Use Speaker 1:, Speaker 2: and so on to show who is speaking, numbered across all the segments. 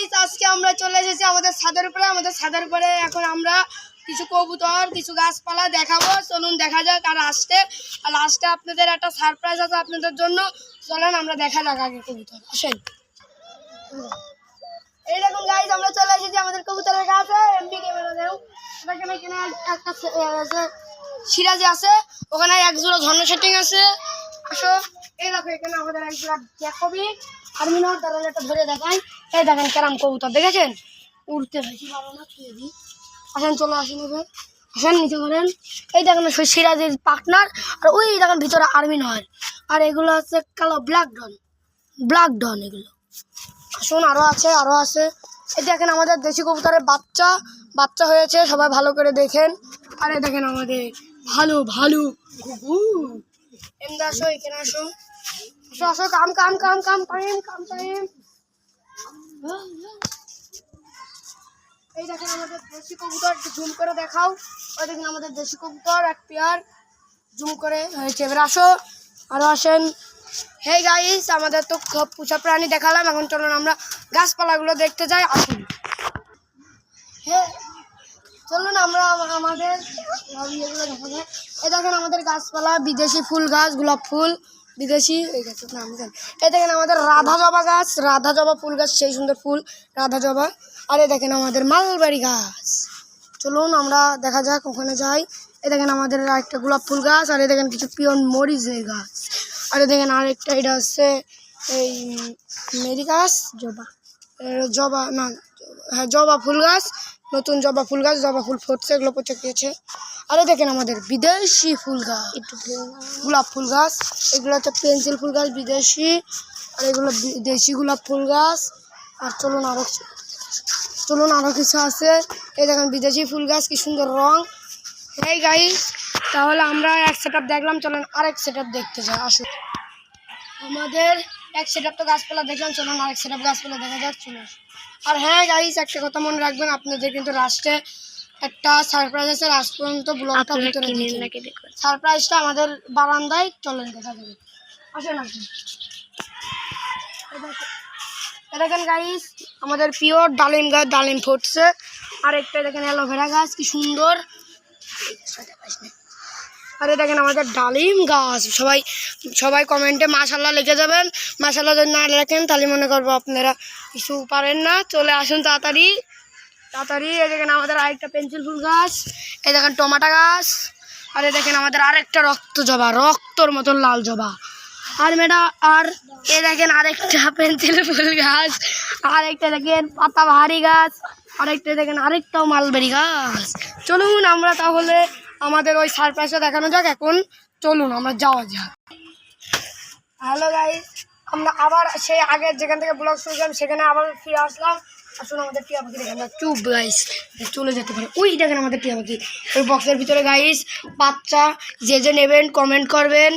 Speaker 1: Guys আজকে আমরা চলে এসেছি আমাদের ছাদের উপরে এখন আমরা কিছু কবুতর কিছু গাছপালা দেখাবো। চলুন দেখা যাক। আর লাস্টে আপনাদের একটা সারপ্রাইজ আছে আপনাদের জন্য। চলেন আমরা দেখা যাক আগে কবুতর আসেন। এই দেখুন গাইস আমরা চলে এসেছি আমাদের কবুতরের কাছে। এমপি ক্যামেরা দাও। এখানে একটা সিরাজি আছে, ওখানে এক জোড়া ঝর্ণা সেটিং আছে। আসো এই দেখো এখানে আমাদের এক জোড়া জ্যাকবি আর মিনার দাঁড়ান একটা ধরে দেখাই। এই দেখেন কেরাম কবুতর দেখেছেন, উড়তে বেশি ভালো না, ছুঁয়ে দিই। আসেন চলো আসেন এবার আসেন নিচে করেন। এই দেখেন সিরাজের পার্টনার, আর ওই দেখেন ভিতরে আর্মি নয়, আর এগুলো হচ্ছে কালো ব্ল্যাক ডন এগুলো। আসুন আরও আছে। এই দেখেন আমাদের দেশি কবুতরের বাচ্চা হয়েছে, সবাই ভালো করে দেখেন। আর এই দেখেন আমাদের ভালো ঘুঘু। এমনি আসো এখানে আসো কাম টাইম। এই দেখেন আমাদের দেশি কবুতর, একটু জুম করে দেখাও। ওই দেখেন আমাদের দেশি কবুতর এক পেয়ার, জুম করে হয়েছে। এবার আসো আরও আসেন। হেই গাইস আমাদের তো পোষা প্রাণী দেখালাম, এখন চলুন আমরা গাছপালাগুলো দেখতে যাই। আসুন চলুন আমরা আমাদের এগুলো দেখা যায়। এই দেখেন আমাদের গাছপালা, বিদেশি ফুল গাছ, গোলাপ ফুল বিদেশি। এই গাছের নাম জানি। এই দেখেন আমাদের রাধা জবা ফুল গাছ, সেই সুন্দর ফুল রাধা জবা। আর এই দেখেন আমাদের মালবেরি গাছ। চলুন আমরা দেখা যাক, ওখানে যাই। এই দেখেন আমাদের আরেকটা গোলাপ ফুল গাছ, আর এই দেখেন কিছু পিওন মরিচের গাছ। আর এই দেখেন আরেকটা, এটা হচ্ছে এই মেরি গাছ, জবা ফুল গাছ, নতুন জবা ফুল গাছ, জবা ফুল ফুটছে, এগুলো পচে গিয়েছে। আরে দেখেন আমাদের বিদেশি ফুল গাছ, গোলাপ ফুল গাছ, এগুলো হচ্ছে পেন্সিল ফুল গাছ বিদেশি, আর এগুলো দেশি গোলাপ ফুল গাছ। আর চলুন আরও কিছু আছে। এই দেখেন বিদেশি ফুল গাছ, কি সুন্দর রং। এই গাইস তাহলে আমরা এক সেট দেখলাম, চলেন আরেক সেট দেখতে যাই। আসুন আমাদের এক সেট তো গাছপালা দেখলাম, চলুন আরেক সেট গাছপালা দেখা যাক। চলে আর হ্যাঁ গাইস একটা কথা মনে রাখবেন, আপনাদের কিন্তু লাস্টে একটা সারপ্রাইজ আছে। লাস্ট পর্যন্ত ব্লগটা ভিতরে সারপ্রাইজটা আমাদের বারান্দায়, চলেন দেখা যাবে। আসেন দেখেন গাইস আমাদের পিওর ডালিম গাছ, ডালিম ফুটছে। আর একটা দেখেন অ্যালোভেরা গাছ, কি সুন্দর। আরে দেখেন আমাদের ডালিম গাছ। সবাই কমেন্টে মাশাআল্লাহ লিখে যাবেন। মাশাআল্লাহ যদি না লেখেন তাহলে মনে করবো আপনারা কিছু পারেন না। চলে আসুন তাড়াতাড়ি। এই দেখেন আমাদের আরেকটা পেন্সিল ফুল গাছ, এই দেখেন টমাটো গাছ, আর এই দেখেন আমাদের আরেকটা রক্তর মতন লাল জবা। আর এই দেখেন আরেকটা পেন্সিল ফুল গাছ, আরেকটা দেখেন পাতাবাহারি গাছ, আরেকটা দেখেন আরেকটাও মালবেরি গাছ। চলুন আমরা তাহলে আমাদের ওই সারপ্রাইজটা দেখানো যাক। এখন চলুন আমরা যাওয়া যাক। হ্যালো গাইস, আমরা আবার সেই আগের যেখান থেকে ব্লগ শুরু করলাম সেখানে আবার ফিরে আসলাম। আসুন আমাদের টিয়া পাখি দেখেন, চুপ গাইস চলে যেতে পারে। ওই দেখেন আমাদের টিয়া পাখি ওই বক্সের ভিতরে। গাইস বাচ্চা যে নেবেন কমেন্ট করবেন।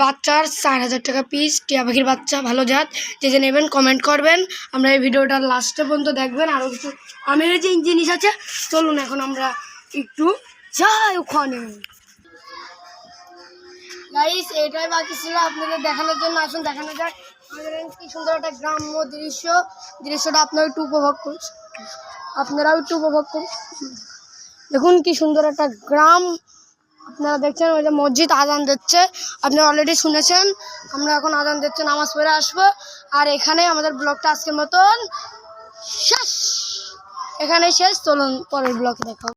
Speaker 1: বাচ্চার 4000 টাকা পিস, টিয়া পাখির বাচ্চা ভালো জাত। যে নেবেন কমেন্ট করবেন। আমরা এই ভিডিওটার লাস্টে পর্যন্ত দেখবেন। আরও কিছু আমের যে জিনিস আছে, চলুন এখন আমরা একটু যাই ওখানে। গাইস এটাই বাকি ছিল আপনাদের দেখানোর জন্য। আসুন দেখানো যাক আমাদের কি সুন্দর একটা গ্রাম্য দৃশ্যটা আপনারাও একটু উপভোগ করুন। দেখুন কি সুন্দর একটা গ্রাম আপনারা দেখছেন। ওই যে মসজিদ আজান দিচ্ছে, আপনারা অলরেডি শুনেছেন। আমরা এখন আজান দিচ্ছে, নামাজ পড়ে আসবো। আর এখানে আমাদের ব্লগটা আজকের মতন শেষ। চলুন পরের ব্লগ দেখাও।